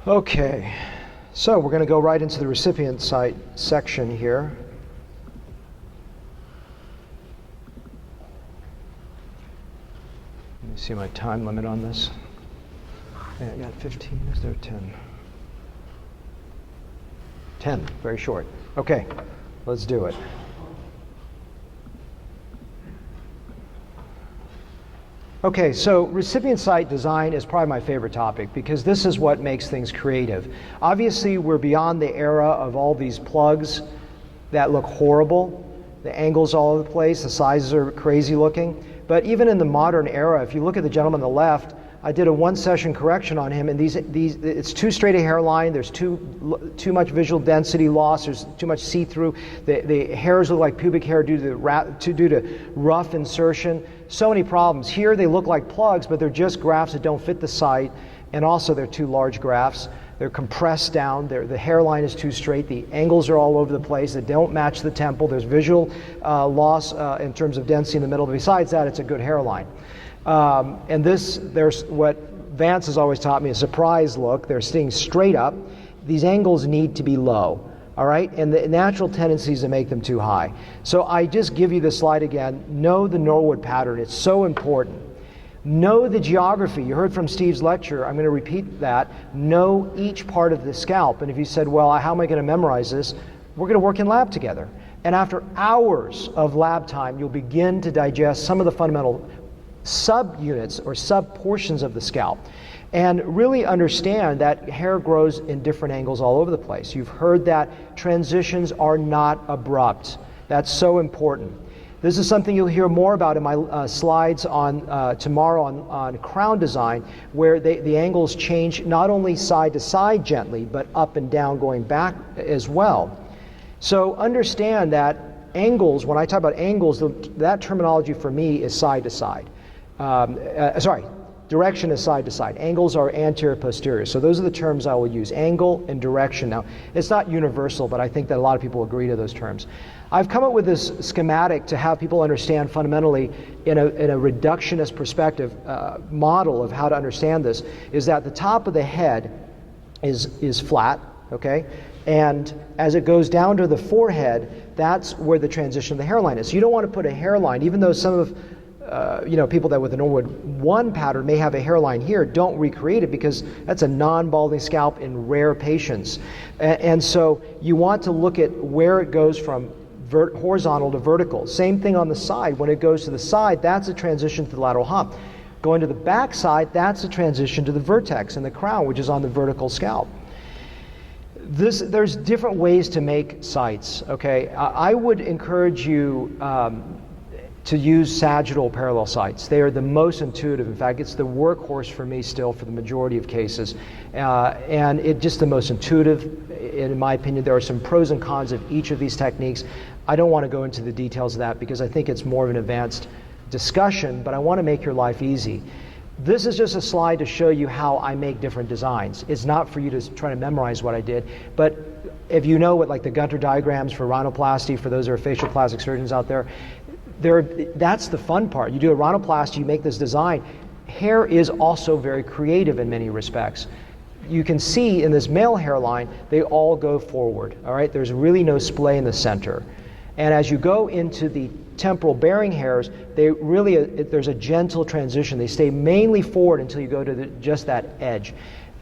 Okay, so we're going to go right into the recipient site section here. Let me see my time limit on this. Yeah, I got 15, is there 10? 10, very short. Okay, let's do it. Okay, so recipient site design is probably my favorite topic because this is what makes things creative. Obviously, we're beyond the era of all these plugs that look horrible. The angles all over the place, the sizes are crazy looking. But even in the modern era, if you look at the gentleman on the left, I did a one-session correction on him, and it's too straight a hairline. There's too much visual density loss. There's too much see-through. The hairs look like pubic hair due to rough insertion. So many problems. Here they look like plugs, but they're just grafts that don't fit the site, and also they're too large grafts. They're compressed down. The hairline is too straight. The angles are all over the place. They don't match the temple. There's visual loss in terms of density in the middle. But besides that, it's a good hairline. And there's what Vance has always taught me, a surprise look. They're staying straight up. These angles need to be low, all right? And the natural tendency is to make them too high. So I just give you the slide again. Know the Norwood pattern. It's so important. Know the geography. You heard from Steve's lecture. I'm going to repeat that. Know each part of the scalp. And if you said, well, how am I going to memorize this? We're going to work in lab together. And after hours of lab time, you'll begin to digest some of the fundamental subunits or sub-portions of the scalp and really understand that hair grows in different angles all over the place. You've heard that transitions are not abrupt. That's so important. This is something you'll hear more about in my slides on tomorrow on crown design, where the angles change not only side to side gently, but up and down going back as well. So understand that angles, when I talk about angles, that terminology for me is side to side. Direction is side to side. Angles are anterior, posterior. So those are the terms I will use, angle and direction. Now, it's not universal, but I think that a lot of people agree to those terms. I've come up with this schematic to have people understand fundamentally in a reductionist perspective model of how to understand this, is that the top of the head is flat, okay? And as it goes down to the forehead, that's where the transition of the hairline is. So you don't want to put a hairline, even though some of people that with the Norwood 1 pattern may have a hairline here, don't recreate it because that's a non-balding scalp in rare patients. And so you want to look at where it goes from horizontal to vertical. Same thing on the side. When it goes to the side, that's a transition to the lateral hump. Going to the back side, that's a transition to the vertex in the crown, which is on the vertical scalp. There's different ways to make sites, okay? I would encourage you to use sagittal parallel sites. They are the most intuitive. In fact, it's the workhorse for me still for the majority of cases. And it's just the most intuitive, in my opinion. There are some pros and cons of each of these techniques. I don't want to go into the details of that because I think it's more of an advanced discussion, but I want to make your life easy. This is just a slide to show you how I make different designs. It's not for you to try to memorize what I did, but if you know what like the Gunter diagrams for rhinoplasty, for those who are facial plastic surgeons out there, that's the fun part. You do a rhinoplasty, you make this design. Hair is also very creative in many respects. You can see in this male hairline, they all go forward, all right? There's really no splay in the center. And as you go into the temporal bearing hairs, there's a gentle transition. They stay mainly forward until you go to just that edge.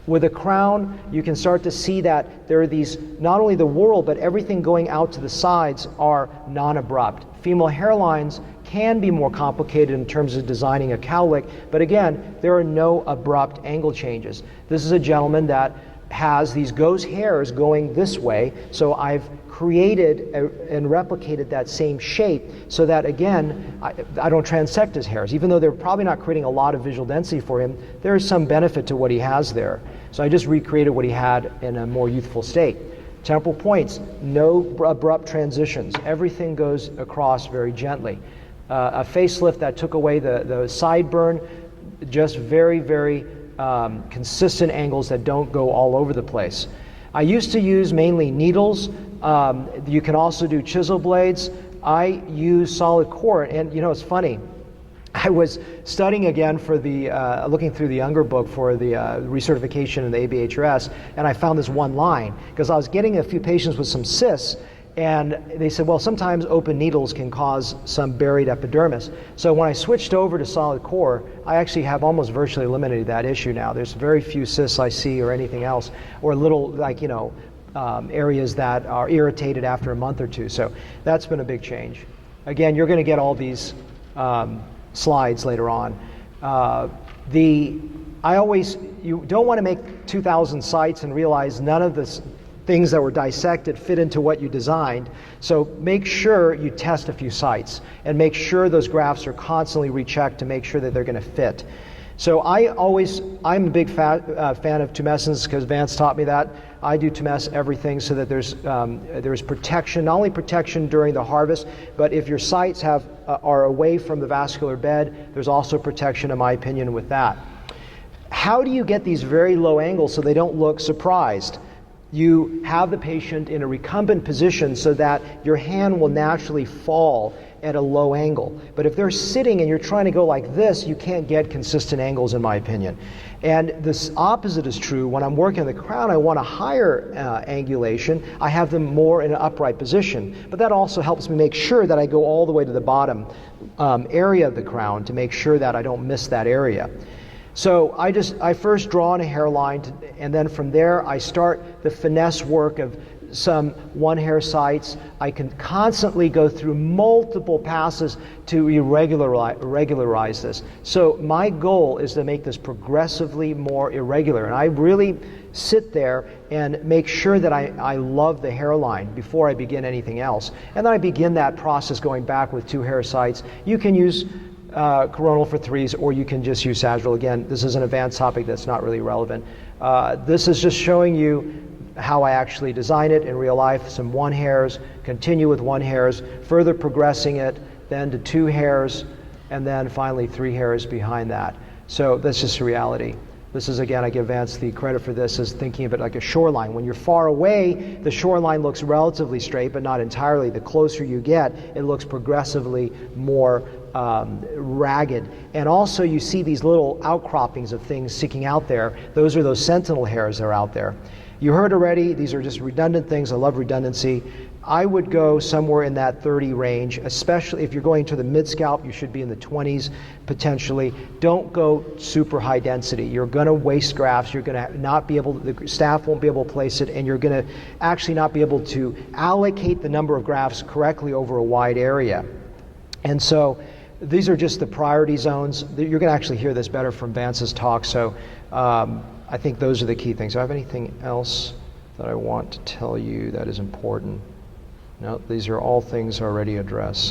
With a crown, you can start to see that there are these, not only the whorl, but everything going out to the sides are non-abrupt. Female hairlines can be more complicated in terms of designing a cowlick, but again, there are no abrupt angle changes. This is a gentleman that has these ghost hairs going this way, so I've created and replicated that same shape so that, again, I don't transect his hairs. Even though they're probably not creating a lot of visual density for him, there is some benefit to what he has there. So I just recreated what he had in a more youthful state. Temporal points, no abrupt transitions. Everything goes across very gently. A facelift that took away the sideburn, just very, very consistent angles that don't go all over the place. I used to use mainly needles. You can also do chisel blades. I use solid core, and you know, it's funny. I was studying again for the, looking through the younger book for the recertification in the ABHRS, and I found this one line, because I was getting a few patients with some cysts, and they said, well, sometimes open needles can cause some buried epidermis. So when I switched over to solid core, I actually have almost virtually eliminated that issue now. There's very few cysts I see or anything else, or little, like, you know, areas that are irritated after a month or two. So that's been a big change. Again, you're going to get all these slides later on. You don't want to make 2,000 sites and realize none of the things that were dissected fit into what you designed. So make sure you test a few sites and make sure those grafts are constantly rechecked to make sure that they're going to fit. So I'm a big fan of tumescence because Vance taught me that. I do tumesce everything so that there's protection, not only protection during the harvest, but if your sites are away from the vascular bed, there's also protection, in my opinion, with that. How do you get these very low angles so they don't look surprised? You have the patient in a recumbent position so that your hand will naturally fall at a low angle. But if they're sitting and you're trying to go like this, you can't get consistent angles, in my opinion. And this opposite is true. When I'm working on the crown, I want a higher angulation. I have them more in an upright position. But that also helps me make sure that I go all the way to the bottom area of the crown to make sure that I don't miss that area. So I first draw on a hairline, and then from there I start the finesse work of some one-hair sites. I can constantly go through multiple passes to irregularize this. So my goal is to make this progressively more irregular. And I really sit there and make sure that I love the hairline before I begin anything else. And then I begin that process going back with 2 hair sites. You can use coronal for 3s, or you can just use sagittal. Again, this is an advanced topic that's not really relevant. This is just showing you how I actually design it in real life. Some 1 hairs, continue with 1 hairs, further progressing it, then to 2 hairs, and then finally 3 hairs behind that. So that's just a reality. This is, again, I give Vance the credit for this, as thinking of it like a shoreline. When you're far away, the shoreline looks relatively straight, but not entirely. The closer you get, it looks progressively more ragged. And also you see these little outcroppings of things sticking out there. Those are those sentinel hairs that are out there. You heard already, these are just redundant things. I love redundancy. I would go somewhere in that 30 range, especially if you're going to the mid-scalp, you should be in the 20s potentially. Don't go super high density. You're going to waste grafts. You're going to not be able, the staff won't be able to place it, and you're going to actually not be able to allocate the number of grafts correctly over a wide area. And so these are just the priority zones. You're going to actually hear this better from Vance's talk. So I think those are the key things. Do I have anything else that I want to tell you that is important? No, these are all things already addressed.